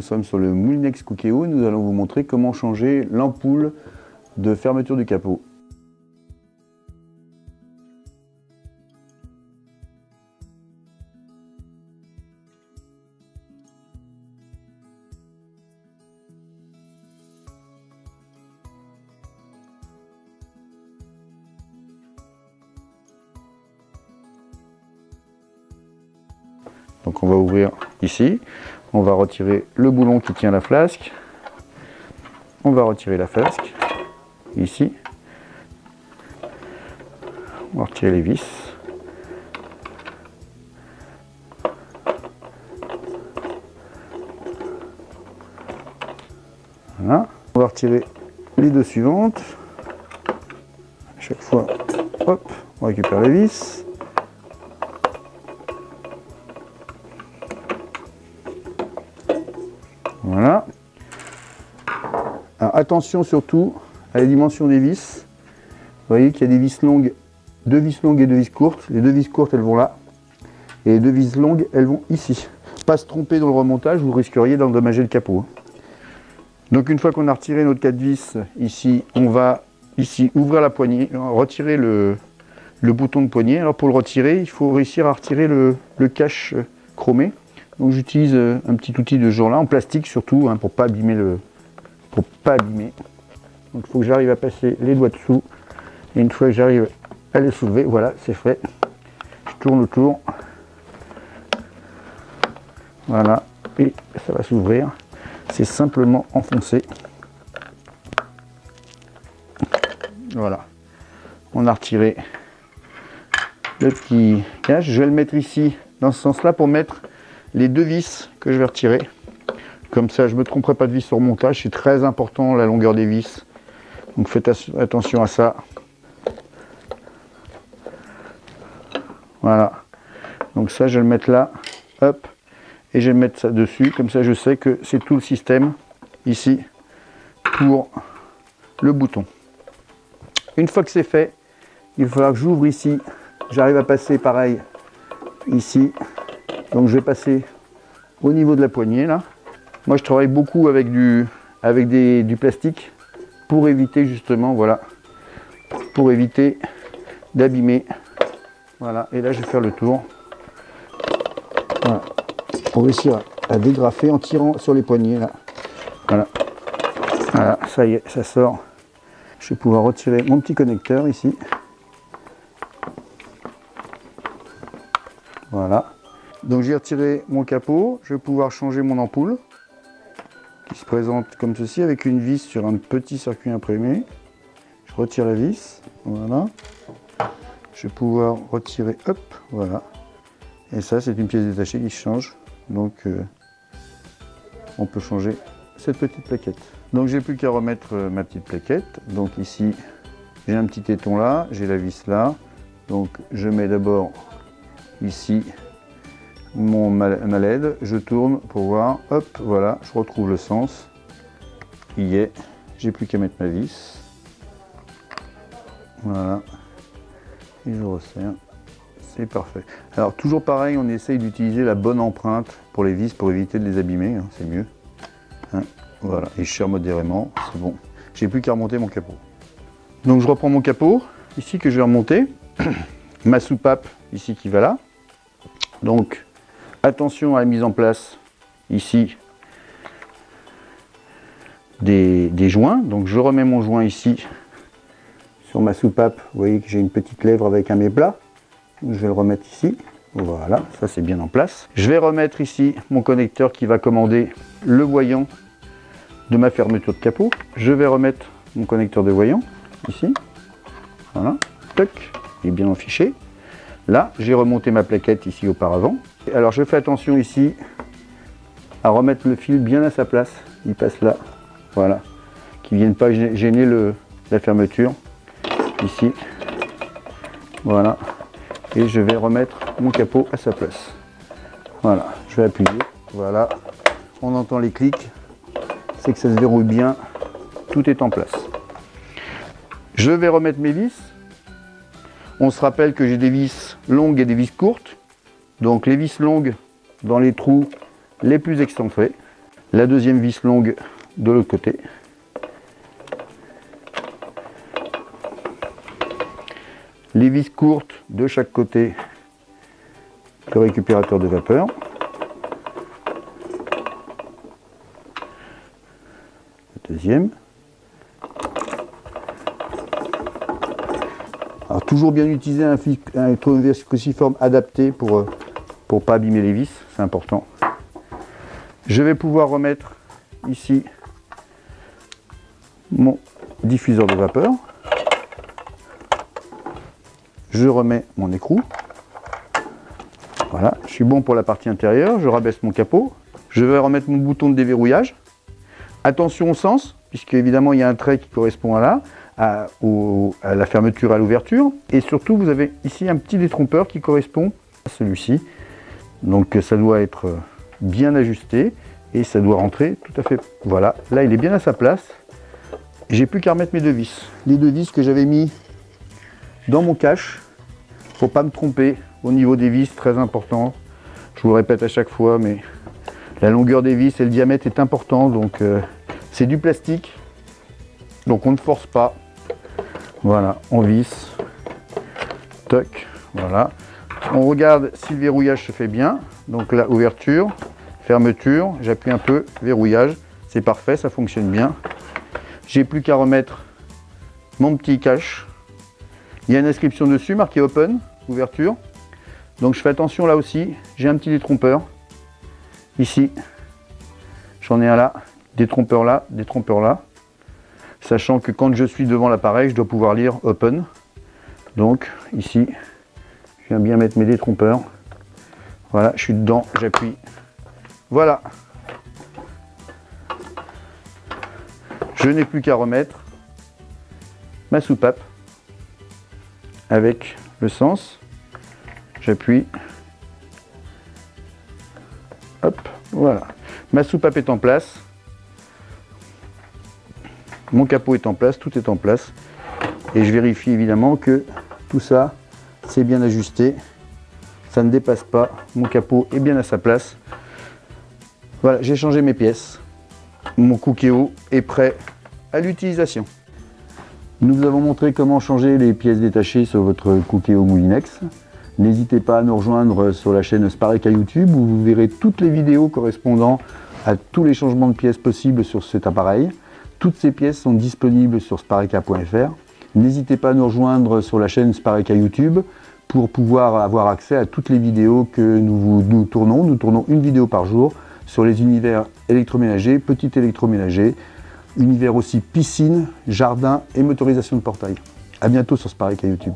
sommes sur le Moulinex Cookéo. Nous allons vous montrer comment changer l'ampoule de fermeture du capot. Donc on va ouvrir ici, on va retirer le boulon qui tient la flasque, on va retirer la flasque, ici, on va retirer les vis, voilà, on va retirer les deux suivantes, à chaque fois, hop, on récupère les vis. Voilà. Alors, attention surtout à la dimension des vis. Vous voyez qu'il y a des vis longues, deux vis longues et deux vis courtes. Les deux vis courtes, elles vont là. Et les deux vis longues, elles vont ici. Pas se tromper dans le remontage, vous risqueriez d'endommager le capot. Donc une fois qu'on a retiré notre 4 vis ici, on va ici ouvrir la poignée, retirer le bouton de poignée. Alors pour le retirer, il faut réussir à retirer le cache chromé. Donc j'utilise un petit outil de ce genre là, en plastique surtout, hein, pour pas abîmer Donc il faut que j'arrive à passer les doigts dessous. Et une fois que j'arrive à les soulever, voilà, c'est fait. Je tourne autour. Voilà, et ça va s'ouvrir. C'est simplement enfoncer. Voilà. On a retiré le petit cache. Je vais le mettre ici, dans ce sens-là, pour mettre les deux vis que je vais retirer. Comme ça, je ne me tromperai pas de vis sur montage. C'est très important, la longueur des vis. Donc faites attention à ça. Voilà. Donc ça, je vais le mettre là. Hop. Et je vais mettre ça dessus. Comme ça, je sais que c'est tout le système ici pour le bouton. Une fois que c'est fait, il va falloir que j'ouvre ici. J'arrive à passer pareil ici. Donc je vais passer au niveau de la poignée là. Moi je travaille beaucoup avec du plastique pour éviter justement, voilà, pour éviter d'abîmer. Voilà, et là je vais faire le tour. Voilà. Pour réussir à dégrafer en tirant sur les poignées là. Voilà. Voilà, ça y est, ça sort. Je vais pouvoir retirer mon petit connecteur ici. Voilà. Donc j'ai retiré mon capot, je vais pouvoir changer mon ampoule qui se présente comme ceci avec une vis sur un petit circuit imprimé. Je retire la vis, voilà. Je vais pouvoir retirer, hop, voilà. Et ça c'est une pièce détachée qui se change, donc on peut changer cette petite plaquette. Donc j'ai plus qu'à remettre ma petite plaquette. Donc ici j'ai un petit téton là, j'ai la vis là. Donc je mets d'abord ici ma LED, je tourne pour voir, hop, voilà, je retrouve le sens, il y est, j'ai plus qu'à mettre ma vis, voilà, et je resserre, c'est parfait. Alors toujours pareil, on essaye d'utiliser la bonne empreinte pour les vis pour éviter de les abîmer, hein, c'est mieux, hein, voilà, et je serre modérément, c'est bon, j'ai plus qu'à remonter mon capot. Donc je reprends mon capot, ici que je vais remonter, ma soupape ici qui va là, donc attention à la mise en place ici des joints. Donc je remets mon joint ici sur ma soupape. Vous voyez que j'ai une petite lèvre avec un méplat. Je vais le remettre ici. Voilà, ça c'est bien en place. Je vais remettre ici mon connecteur qui va commander le voyant de ma fermeture de capot. Je vais remettre mon connecteur de voyant ici. Voilà, toc, il est bien enfiché. Là, j'ai remonté ma plaquette ici auparavant. Alors je fais attention ici à remettre le fil bien à sa place. Il passe là, voilà. Qu'il ne vienne pas gêner la fermeture. Ici, voilà. Et je vais remettre mon capot à sa place. Voilà, je vais appuyer, voilà. On entend les clics, c'est que ça se verrouille bien. Tout est en place. Je vais remettre mes vis. On se rappelle que j'ai des vis longues et des vis courtes. Donc les vis longues dans les trous les plus excentrés. La deuxième vis longue de l'autre côté. Les vis courtes de chaque côté du récupérateur de vapeur. La deuxième. Alors toujours bien utiliser un tournevis cruciforme adapté pour pas abîmer les vis, c'est important. Je vais pouvoir remettre ici mon diffuseur de vapeur. Je remets mon écrou. Voilà, je suis bon pour la partie intérieure. Je rabaisse mon capot. Je vais remettre mon bouton de déverrouillage. Attention au sens, puisque évidemment il y a un trait qui correspond à la fermeture et à l'ouverture. Et surtout, vous avez ici un petit détrompeur qui correspond à celui-ci. Donc ça doit être bien ajusté et ça doit rentrer tout à fait. Voilà, là il est bien à sa place. J'ai plus qu'à remettre mes deux vis. Les deux vis que j'avais mis dans mon cache. Faut pas me tromper au niveau des vis, très important. Je vous le répète à chaque fois, mais la longueur des vis et le diamètre est important. Donc c'est du plastique, donc on ne force pas. Voilà, on visse, toc, voilà. On regarde si le verrouillage se fait bien. Donc là, ouverture, fermeture, j'appuie un peu, verrouillage, c'est parfait, ça fonctionne bien. J'ai plus qu'à remettre mon petit cache. Il y a une inscription dessus, marqué open, ouverture. Donc je fais attention là aussi, j'ai un petit détrompeur. Ici, j'en ai un là, détrompeur là, détrompeur là. Sachant que quand je suis devant l'appareil, je dois pouvoir lire open. Donc ici, je viens bien mettre mes détrompeurs. Voilà, je suis dedans, j'appuie. Voilà. Je n'ai plus qu'à remettre ma soupape avec le sens. J'appuie. Hop, voilà. Ma soupape est en place. Mon capot est en place, tout est en place. Et je vérifie évidemment que tout ça, c'est bien ajusté. Ça ne dépasse pas. Mon capot est bien à sa place. Voilà, j'ai changé mes pièces. Mon Cookéo est prêt à l'utilisation. Nous vous avons montré comment changer les pièces détachées sur votre Cookéo Moulinex. N'hésitez pas à nous rejoindre sur la chaîne Spareka YouTube où vous verrez toutes les vidéos correspondant à tous les changements de pièces possibles sur cet appareil. Toutes ces pièces sont disponibles sur spareka.fr. N'hésitez pas à nous rejoindre sur la chaîne Spareka YouTube pour pouvoir avoir accès à toutes les vidéos que nous tournons. Nous tournons une vidéo par jour sur les univers électroménagers, petit électroménager, univers aussi piscine, jardin et motorisation de portail. A bientôt sur Spareka YouTube.